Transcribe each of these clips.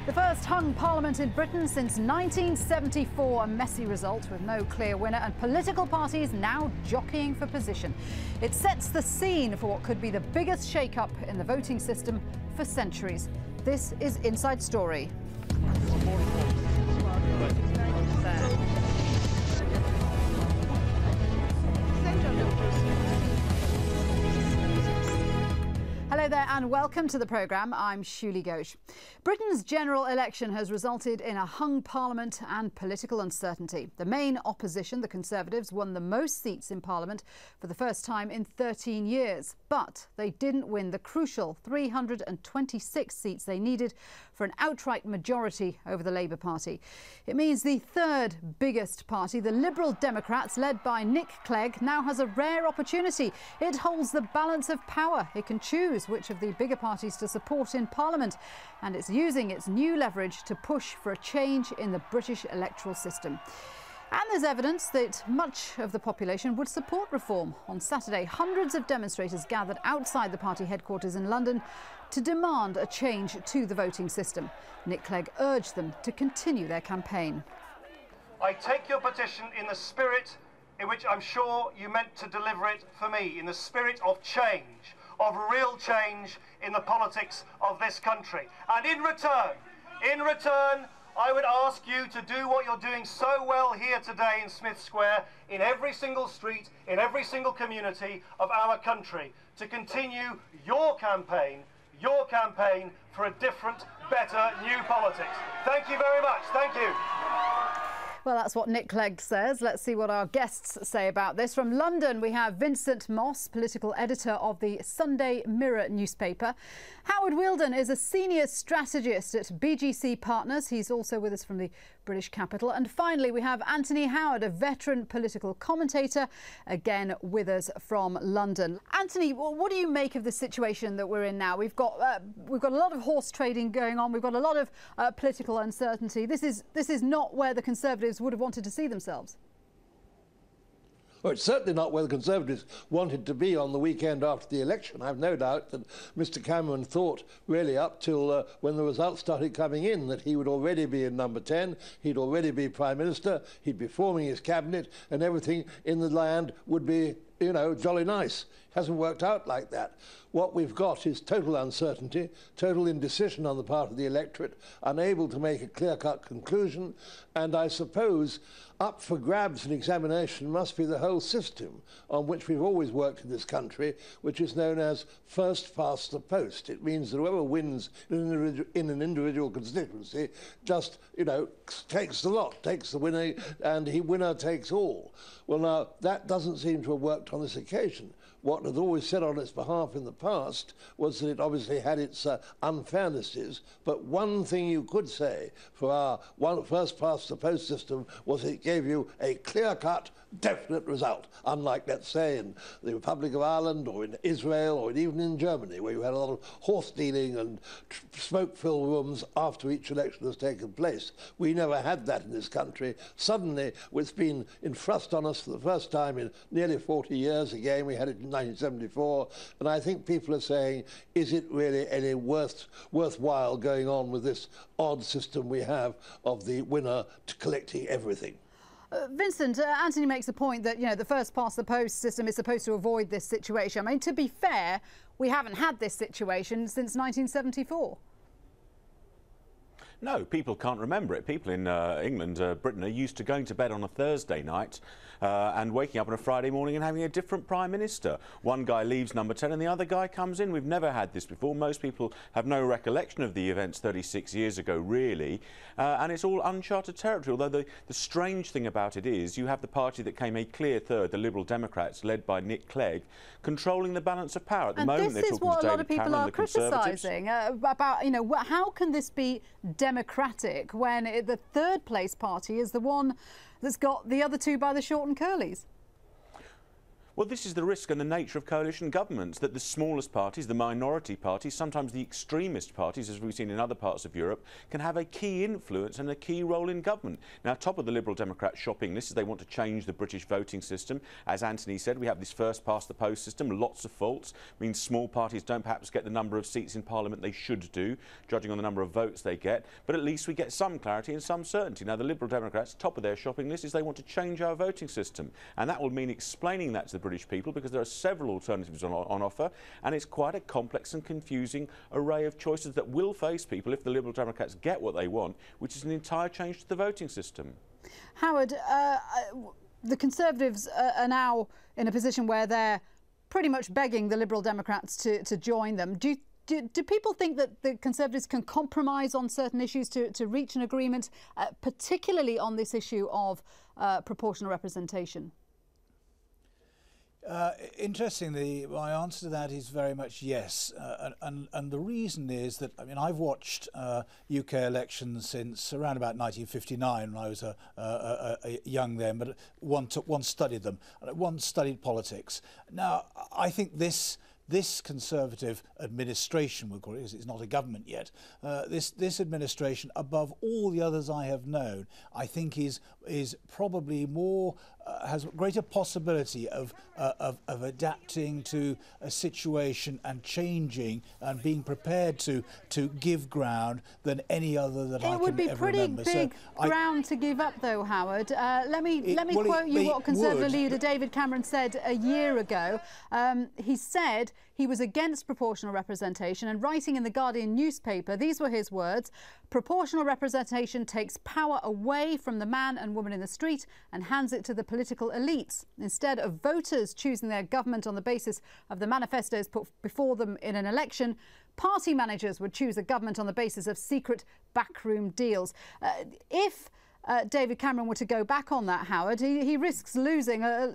The first hung parliament in Britain since 1974, a messy result with no clear winner and political parties now jockeying for position. It sets the scene for what could be the biggest shake-up in the voting system for centuries. This is Inside Story. Hello there and welcome to the programme. I'm Shuli Ghosh. Britain's general election has resulted in a hung parliament and political uncertainty. The main opposition, the Conservatives, won the most seats in parliament for the first time in 13 years. But they didn't win the crucial 326 seats they needed for an outright majority over the Labour Party. It means the third biggest party, the Liberal Democrats, led by Nick Clegg, now has a rare opportunity. It holds the balance of power. It can choose which of the bigger parties to support in Parliament, and it's using its new leverage to push for a change in the British electoral system. And there's evidence that much of the population would support reform. On Saturday, hundreds of demonstrators gathered outside the party headquarters in London to demand a change to the voting system. Nick Clegg urged them to continue their campaign. I take your petition in the spirit in which I'm sure you meant to deliver it for me, in the spirit of change, of real change in the politics of this country. And in return, I would ask you to do what you're doing so well here today in Smith Square, in every single street, in every single community of our country, to continue your campaign for a different, better, new politics. Thank you very much. Thank you. Well, that's what Nick Clegg says. Let's see what our guests say about this. From London, we have Vincent Moss, political editor of the Sunday Mirror newspaper. Howard Wheldon is a senior strategist at BGC Partners. He's also with us from the British capital. And finally, we have Anthony Howard, a veteran political commentator, again with us from London. Anthony, what do you make of the situation that we're in now? We've got a lot of horse trading going on. We've got a lot of political uncertainty. This is not where the Conservatives would have wanted to see themselves. Well, it's certainly not where the Conservatives wanted to be on the weekend after the election. I've no doubt that Mr Cameron thought, really up till when the results started coming in, that he would already be in number 10, he'd already be Prime Minister, he'd be forming his cabinet, and everything in the land would be, you know, jolly nice. Hasn't worked out like that. What we've got is total uncertainty, total indecision on the part of the electorate, unable to make a clear-cut conclusion, and I suppose up for grabs and examination must be the whole system on which we've always worked in this country, which is known as first past the post. It means that whoever wins in an individual constituency just, you know, takes the lot, takes the winner, and winner takes all. Well, now, that doesn't seem to have worked on this occasion. What had always said on its behalf in the past was that it obviously had its unfairnesses, but one thing you could say for our first past the post system was it gave you a clear-cut, definite result, unlike, let's say, in the Republic of Ireland or in Israel or even in Germany, where you had a lot of horse dealing and smoke-filled rooms after each election has taken place. We never had that in this country. Suddenly, it's been thrust on us for the first time in nearly 40 years. Again, we had it in 1974, and I think people are saying, is it really any worthwhile going on with this odd system we have of the winner collecting everything? Vincent, Anthony makes a point that, you know, the first past the post system is supposed to avoid this situation. I mean, to be fair, we haven't had this situation since 1974. No, people can't remember it. People in England, Britain, are used to going to bed on a Thursday night and waking up on a Friday morning and having a different Prime Minister. One guy leaves number 10 and the other guy comes in. We've never had this before. Most people have no recollection of the events 36 years ago, really. And it's all uncharted territory, although the strange thing about it is you have the party that came a clear third, the Liberal Democrats, led by Nick Clegg, controlling the balance of power. At the moment, they're talking to David Cameron, the Conservatives. And this is what a lot of people are criticising about, you know, how can this be democratic when the third place party is the one that's got the other two by the short and curlies? Well, this is the risk and the nature of coalition governments, that the smallest parties, the minority parties, sometimes the extremist parties, as we've seen in other parts of Europe, can have a key influence and a key role in government. Now, top of the Liberal Democrat shopping list is they want to change the British voting system. As Anthony said, we have this first-past-the-post system, lots of faults, means small parties don't perhaps get the number of seats in Parliament they should do, judging on the number of votes they get, but at least we get some clarity and some certainty. Now, the Liberal Democrats, top of their shopping list is they want to change our voting system, and that will mean explaining that to the British people, because there are several alternatives on offer, and it's quite a complex and confusing array of choices that will face people if the Liberal Democrats get what they want, which is an entire change to the voting system. Howard, the Conservatives are now in a position where they're pretty much begging the Liberal Democrats to join them. Do people think that the Conservatives can compromise on certain issues to reach an agreement, particularly on this issue of proportional representation? Interestingly, my answer to that is very much yes, and the reason is that, I mean, I've watched UK elections since around about 1959 when I was a young then, but once studied them, once studied politics. Now, I think this Conservative administration, we'll call it, it's not a government yet, this administration, above all the others I have known, I think is probably more, has greater possibility of adapting to a situation and changing and being prepared to give ground than any other that I can ever remember. It would be pretty big ground to give up, though, Howard. Let me quote you what Conservative leader David Cameron said a year ago. He said he was against proportional representation, and writing in the Guardian newspaper, these were his words: "Proportional representation takes power away from the man and woman in the street and hands it to the political elites. Instead of voters choosing their government on the basis of the manifestos put before them in an election, party managers would choose a government on the basis of secret backroom deals." If David Cameron were to go back on that, Howard, he risks losing a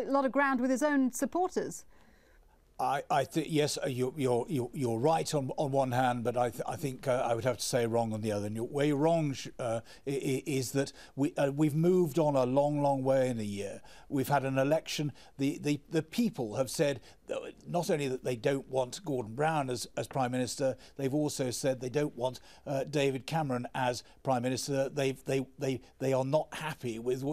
lot of ground with his own supporters. I think yes, you're right on one hand, but I think I would have to say wrong on the other. And where you're wrong is that we've moved on a long way in a year. We've had an election. The people have said not only that they don't want Gordon Brown as Prime Minister, they've also said they don't want David Cameron as Prime Minister. They are not happy with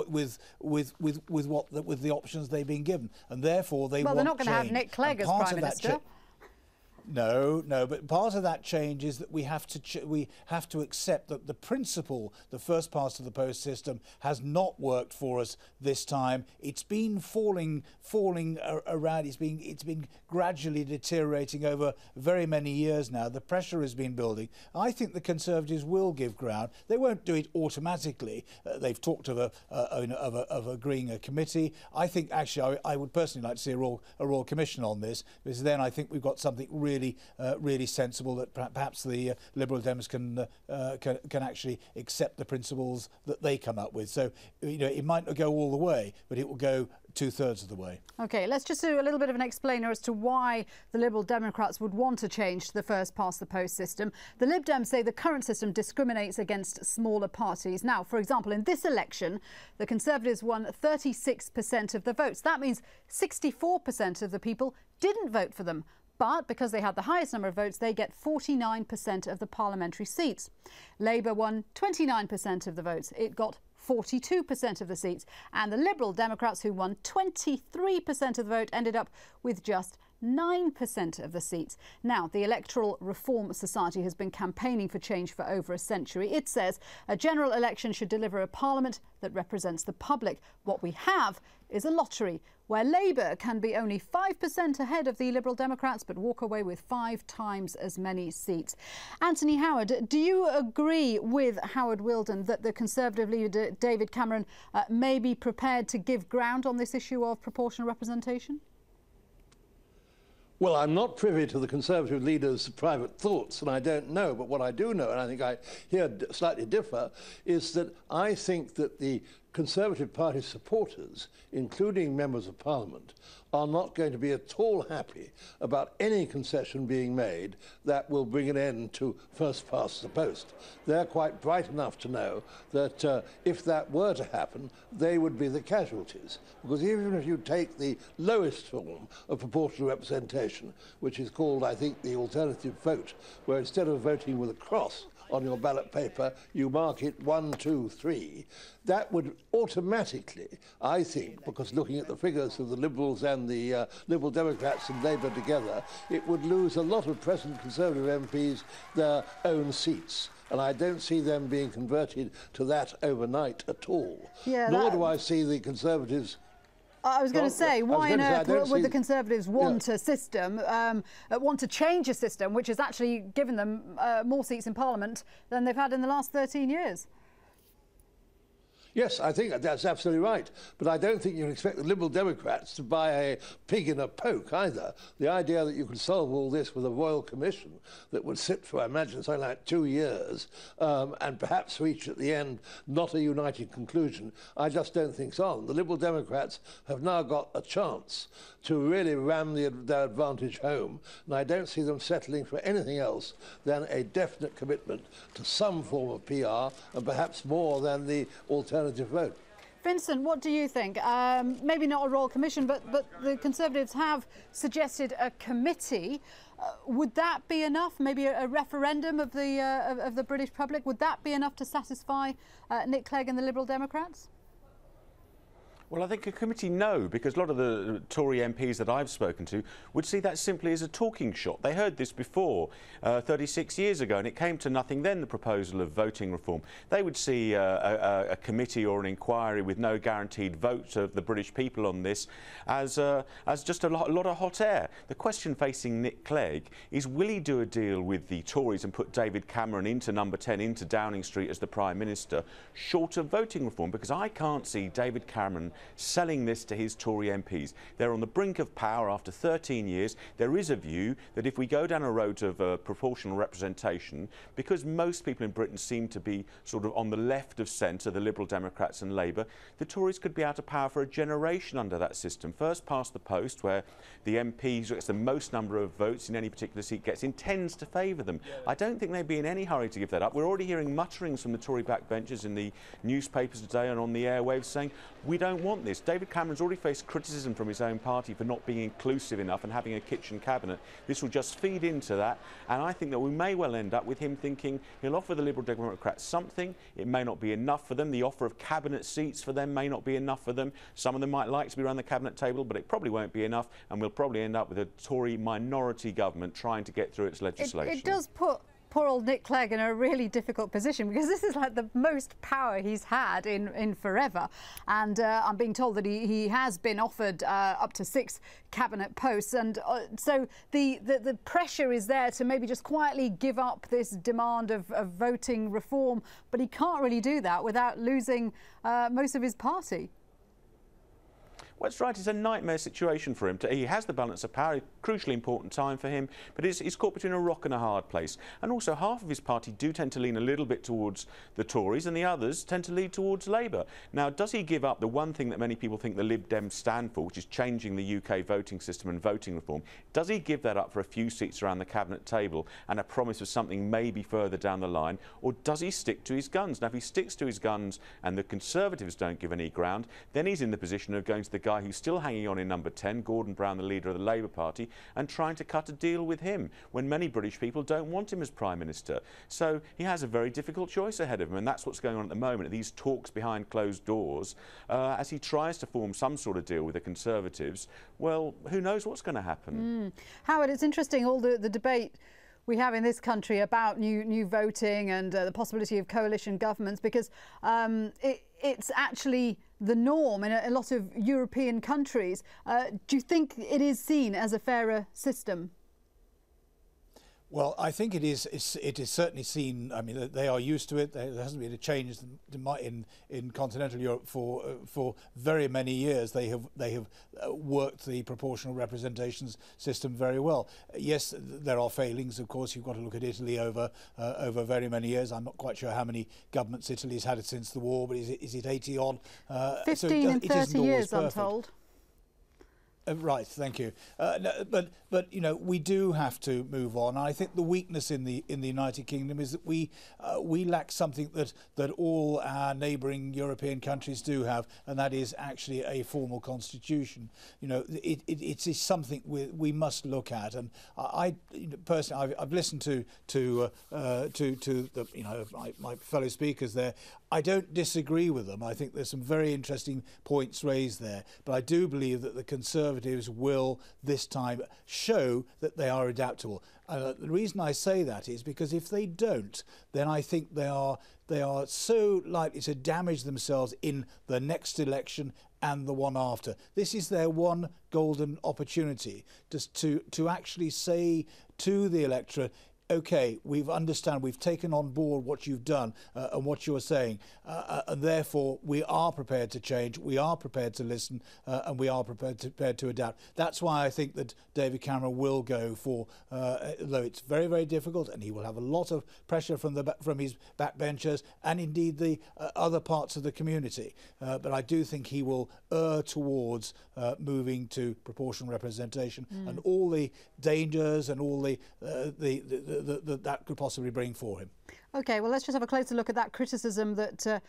the options they've been given, and therefore they want they're not going change. to have Nick Clegg as Prime Minister. No, but part of that change is that we have to accept that the principle, the first past of the post system, has not worked for us this time. It's been falling around. It's been gradually deteriorating over very many years now. The pressure has been building. I think the Conservatives will give ground. They won't do it automatically. They've talked of agreeing a committee. I think actually I would personally like to see a royal commission on this, because then I think we've got something really sensible that perhaps the Liberal Dems can actually accept the principles that they come up with. So it might not go all the way, but it will go 2/3 of the way. OK, let's just do a little bit of an explainer as to why the Liberal Democrats would want to change to the first past the post system. The Lib Dems say the current system discriminates against smaller parties. Now, for example, in this election, the Conservatives won 36% of the votes. That means 64% of the people didn't vote for them. But because they had the highest number of votes, they get 49% of the parliamentary seats. Labour won 29% of the votes. It got 42% of the seats. And the Liberal Democrats, who won 23% of the vote, ended up with just 9% of the seats. Now, the Electoral Reform Society has been campaigning for change for over a century. It says a general election should deliver a parliament that represents the public. What we have is a lottery where Labour can be only 5% ahead of the Liberal Democrats but walk away with 5 times as many seats. Anthony Howard, do you agree with Howard Wilden that the Conservative leader David Cameron may be prepared to give ground on this issue of proportional representation? Well, I'm not privy to the Conservative leader's private thoughts, and I don't know. But what I do know, and I think I here slightly differ, is that I think that the Conservative Party supporters, including members of Parliament, are not going to be at all happy about any concession being made that will bring an end to first past the post. They're quite bright enough to know that if that were to happen, they would be the casualties. Because even if you take the lowest form of proportional representation, which is called, I think, the alternative vote, where instead of voting with a cross on your ballot paper, you mark it 1, 2, 3. That would automatically, I think, because looking at the figures of the Liberals and the Liberal Democrats and Labour together, it would lose a lot of present Conservative MPs their own seats. And I don't see them being converted to that overnight at all. Yeah, nor do I see the Conservatives... I was going to say, why on earth would the Conservatives want a system, want to change a system which has actually given them more seats in Parliament than they've had in the last 13 years? Yes, I think that's absolutely right. But I don't think you can expect the Liberal Democrats to buy a pig in a poke either. The idea that you could solve all this with a royal commission that would sit for, I imagine, something like 2 years and perhaps reach at the end not a united conclusion, I just don't think's on. The Liberal Democrats have now got a chance to really ram their advantage home, and I don't see them settling for anything else than a definite commitment to some form of PR, and perhaps more than the alternative vote. Vincent, what do you think? Maybe not a royal commission, but the Conservatives have suggested a committee. Would that be enough? Maybe a referendum of the British public? Would that be enough to satisfy Nick Clegg and the Liberal Democrats? Well, I think a committee, no, because a lot of the Tory MPs that I've spoken to would see that simply as a talking shop. They heard this before, 36 years ago, and it came to nothing then, the proposal of voting reform. They would see a committee or an inquiry with no guaranteed vote of the British people on this as just a lot of hot air. The question facing Nick Clegg is, will he do a deal with the Tories and put David Cameron into number 10, into Downing Street as the Prime Minister, short of voting reform? Because I can't see David Cameron selling this to his Tory MPs. They're on the brink of power after 13 years. There is a view that if we go down a road of proportional representation, because most people in Britain seem to be sort of on the left of centre, the Liberal Democrats and Labour, the Tories could be out of power for a generation under that system. First past the post, where the MP who gets the most number of votes in any particular seat intends to favour them. I don't think they'd be in any hurry to give that up. We're already hearing mutterings from the Tory backbenchers in the newspapers today and on the airwaves saying, we don't want this. David Cameron's already faced criticism from his own party for not being inclusive enough and having a kitchen cabinet. This will just feed into that, and I think that we may well end up with him thinking he'll offer the Liberal Democrats something. It may not be enough for them. The offer of cabinet seats for them may not be enough for them. Some of them might like to be around the cabinet table, but it probably won't be enough, and we'll probably end up with a Tory minority government trying to get through its legislation. It does put poor old Nick Clegg in a really difficult position, because this is like the most power he's had in forever, and I'm being told that he has been offered up to 6 cabinet posts, and so the pressure is there to maybe just quietly give up this demand of voting reform, but he can't really do that without losing most of his party. Well, it's right, it's a nightmare situation for him. He has the balance of power, a crucially important time for him, but he's caught between a rock and a hard place. And also, half of his party do tend to lean a little bit towards the Tories, and the others tend to lean towards Labour. Now, does he give up the one thing that many people think the Lib Dems stand for, which is changing the UK voting system and voting reform? Does he give that up for a few seats around the cabinet table and a promise of something maybe further down the line, or does he stick to his guns? Now, if he sticks to his guns and the Conservatives don't give any ground, then he's in the position of going to the guy who's still hanging on in number 10, Gordon Brown, the leader of the Labour Party, and trying to cut a deal with him when many British people don't want him as Prime Minister. So he has a very difficult choice ahead of him, and that's what's going on at the moment, these talks behind closed doors, as he tries to form some sort of deal with the Conservatives. Well, who knows what's going to happen. Howard, it's interesting, all the debate we have in this country about new voting and the possibility of coalition governments, because it's actually the norm in a lot of European countries. Do you think it is seen as a fairer system? Well, I think it is certainly seen. I mean, they are used to it. There hasn't been a change in continental Europe for very many years. They have worked the proportional representations system very well. Yes, there are failings. Of course, you've got to look at Italy over very many years. I'm not quite sure how many governments Italy's had it since the war, but is it 80 odd? 15 in 30 years, I'm told. Right, thank you. No, but you know, we do have to move on. I think the weakness in the United Kingdom is that we lack something that all our neighbouring European countries do have, and that is actually a formal constitution. You know, it is something we must look at. And I personally, I've listened to the my fellow speakers there. I don't disagree with them. I think there's some very interesting points raised there, but I do believe that the Conservatives will this time show that they are adaptable. The reason I say that is because if they don't, then I think they are so likely to damage themselves in the next election and the one after. This is their one golden opportunity just to actually say to the electorate, OK, we've taken on board what you've done and what you're saying, and therefore we are prepared to change, we are prepared to listen, and we are prepared to adapt. That's why I think that David Cameron will go for, though it's very, very difficult, and he will have a lot of pressure from his backbenchers and indeed the other parts of the community. But I do think he will err towards moving to proportional representation and all the dangers and all that could possibly bring for him. OK, well, let's just have a closer look at that criticism that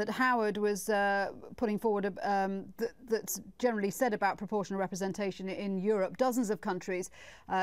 Howard was putting forward that's generally said about proportional representation in Europe. Dozens of countries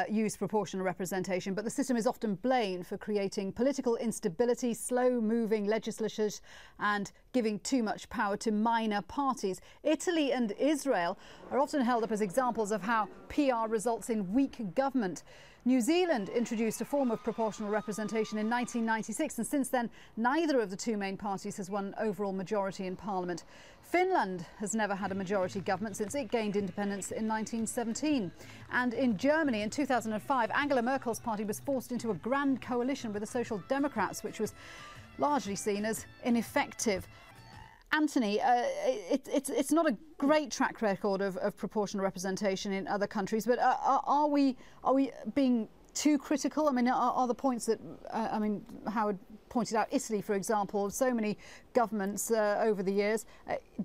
use proportional representation, but the system is often blamed for creating political instability, slow-moving legislatures and giving too much power to minor parties. Italy and Israel are often held up as examples of how PR results in weak government. New Zealand introduced a form of proportional representation in 1996, and since then neither of the two main parties has won overall majority in Parliament. Finland has never had a majority government since it gained independence in 1917. And in Germany in 2005, Angela Merkel's party was forced into a grand coalition with the Social Democrats, which was largely seen as ineffective. Anthony, it's not a great track record of proportional representation in other countries, but are we being too critical? I mean, are the points that Howard pointed out, Italy, for example, so many governments over the years,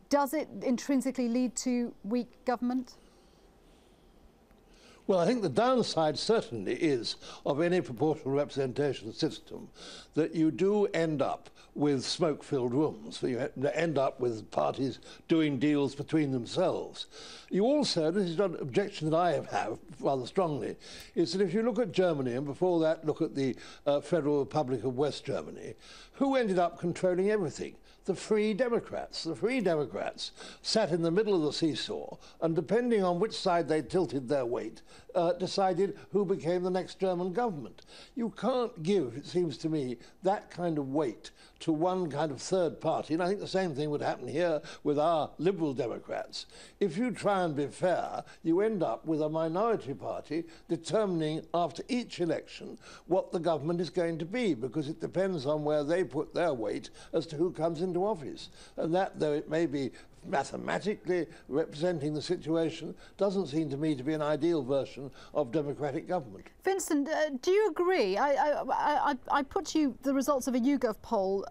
does it intrinsically lead to weak government? Well, I think the downside certainly is of any proportional representation system that you do end up with smoke-filled rooms. You end up with parties doing deals between themselves. You also, this is an objection that I have rather strongly, is that if you look at Germany and before that look at the Federal Republic of West Germany, who ended up controlling everything? The Free Democrats. The Free Democrats sat in the middle of the seesaw, and depending on which side they tilted their weight, decided who became the next German government. You can't give, it seems to me, that kind of weight to one kind of third party, and I think the same thing would happen here with our Liberal Democrats. If you try and be fair, you end up with a minority party determining after each election what the government is going to be, because it depends on where they put their weight as to who comes into office. And that, though it may be mathematically representing the situation, doesn't seem to me to be an ideal version of democratic government. Vincent, do you agree? I put to you the results of a YouGov poll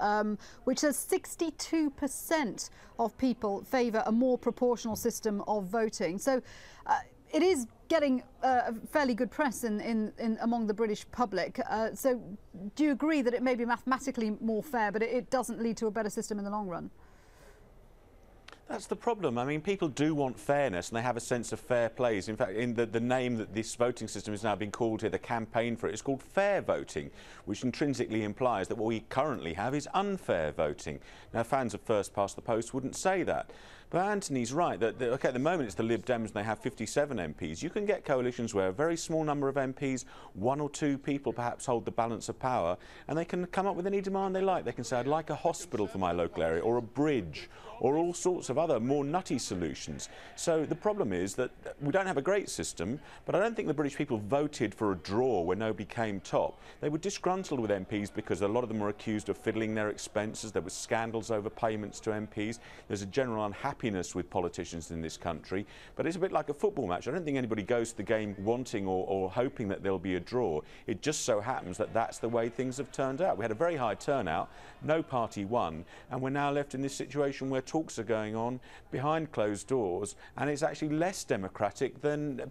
which says 62% of people favour a more proportional system of voting. So it is getting fairly good press among the British public. So do you agree that it may be mathematically more fair, but it doesn't lead to a better system in the long run? That's the problem. I mean, people do want fairness and they have a sense of fair play. In fact, in the name that this voting system is now being called here, the campaign for it, is called fair voting, which intrinsically implies that what we currently have is unfair voting. Now, fans of first past the post wouldn't say that. But Anthony's right that, okay, at the moment it's the Lib Dems and they have 57 MPs. You can get coalitions where a very small number of MPs, one or two people perhaps hold the balance of power, and they can come up with any demand they like. They can say, I'd like a hospital for my local area, or a bridge, or all sorts of of other more nutty solutions. So the problem is that we don't have a great system, but I don't think the British people voted for a draw where nobody came top. They were disgruntled with MPs because a lot of them were accused of fiddling their expenses. There were scandals over payments to MPs. There's a general unhappiness with politicians in this country. But it's a bit like a football match. I don't think anybody goes to the game wanting or hoping that there'll be a draw. It just so happens that that's the way things have turned out. We had a very high turnout, no party won, and we're now left in this situation where talks are going on behind closed doors, and it's actually less democratic than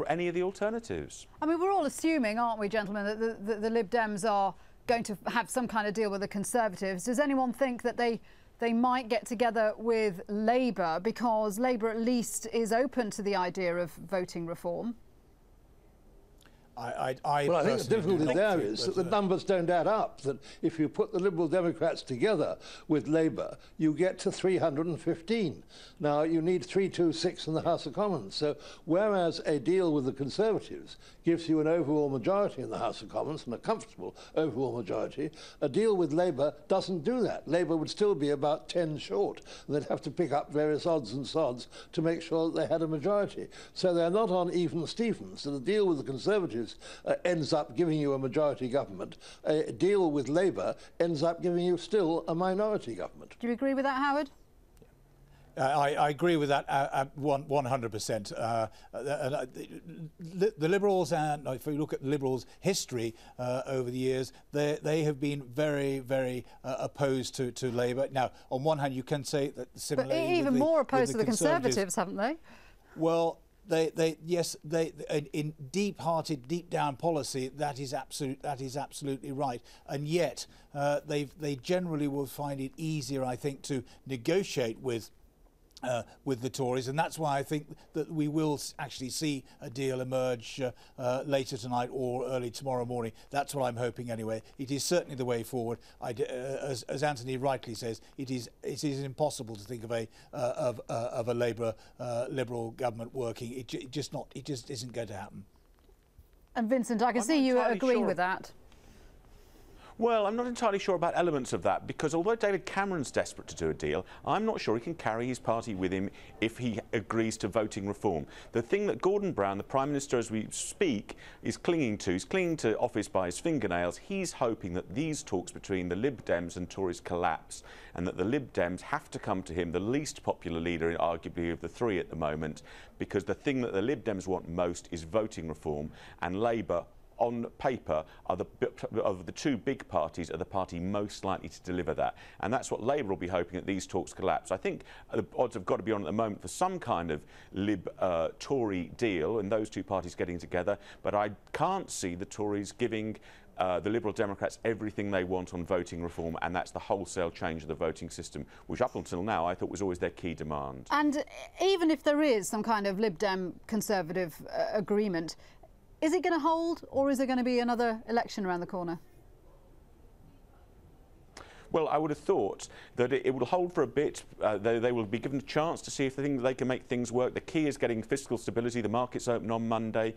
any of the alternatives. I mean, we're all assuming, aren't we, gentlemen, that the Lib Dems are going to have some kind of deal with the Conservatives. Does anyone think that they might get together with Labour, because Labour at least is open to the idea of voting reform? I think the difficulty there is that the numbers don't add up, that if you put the Liberal Democrats together with Labour, you get to 315. Now, you need 326 in the House of Commons. So whereas a deal with the Conservatives gives you an overall majority in the House of Commons, and a comfortable overall majority, a deal with Labour doesn't do that. Labour would still be about 10 short, and they'd have to pick up various odds and sods to make sure that they had a majority. So they're not on even Stevens. So the deal with the Conservatives ends up giving you a majority government. A deal with Labour ends up giving you still a minority government. Do you agree with that, Howard? I agree with that 100%. The Liberals, and if you look at the Liberals' history over the years, they have been very, very opposed to Labour. Now, on one hand, you can say that similarly, but even more opposed to the Conservatives, haven't they? Well, yes, in deep-hearted, deep-down policy, that is absolutely right. And yet, they generally will find it easier, I think, to negotiate with the Tories, and that's why I think that we will actually see a deal emerge later tonight or early tomorrow morning. That's what I'm hoping anyway. It is certainly the way forward. As Anthony rightly says, it is impossible to think of a Labour Liberal government working. It just isn't going to happen. And Vincent, I can see you agreeing with that. Well, I'm not entirely sure about elements of that, because although David Cameron's desperate to do a deal, I'm not sure he can carry his party with him if he agrees to voting reform. The thing that Gordon Brown, the Prime Minister as we speak, is clinging to office by his fingernails. He's hoping that these talks between the Lib Dems and Tories collapse, and that the Lib Dems have to come to him, the least popular leader, arguably, of the three at the moment, because the thing that the Lib Dems want most is voting reform, and Labour, on paper, of the two big parties, are the party most likely to deliver that. And that's what Labour will be hoping, that these talks collapse. I think the odds have got to be on at the moment for some kind of Lib-Tory deal, and those two parties getting together. But I can't see the Tories giving the Liberal Democrats everything they want on voting reform, and that's the wholesale change of the voting system, which up until now I thought was always their key demand. And even if there is some kind of Lib Dem Conservative agreement, is it going to hold, or is there going to be another election around the corner? Well, I would have thought that it will hold for a bit. They will be given a chance to see if they think they can make things work. The key is getting fiscal stability. The markets open on Monday,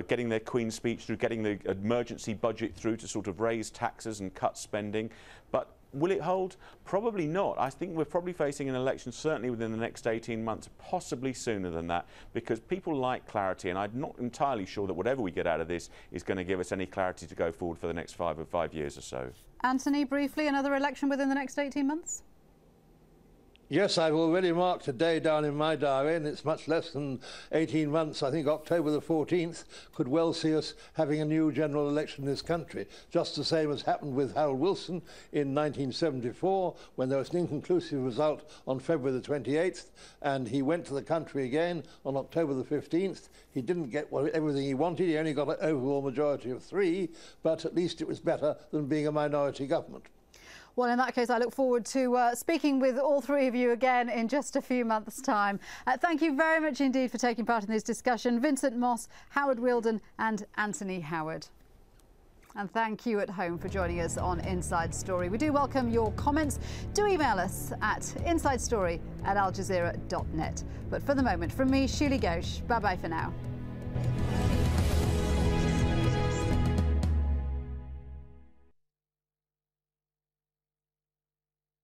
getting their Queen's speech through, getting the emergency budget through to sort of raise taxes and cut spending. But will it hold? Probably not. I think we're probably facing an election certainly within the next 18 months, possibly sooner than that, because people like clarity, and I'm not entirely sure that whatever we get out of this is going to give us any clarity to go forward for the next 5 years or so. Anthony, briefly, another election within the next 18 months? Yes, I've already marked a day down in my diary, and it's much less than 18 months. I think October the 14th could well see us having a new general election in this country, just the same as happened with Harold Wilson in 1974, when there was an inconclusive result on February the 28th, and he went to the country again on October the 15th. He didn't get everything he wanted. He only got an overall majority of 3, but at least it was better than being a minority government. Well, in that case, I look forward to speaking with all three of you again in just a few months' time. Thank you very much indeed for taking part in this discussion. Vincent Moss, Howard Wheeldon and Anthony Howard. And thank you at home for joining us on Inside Story. We do welcome your comments. Do email us at insidestory@aljazeera.net. But for the moment, from me, Shuli Ghosh, bye-bye for now.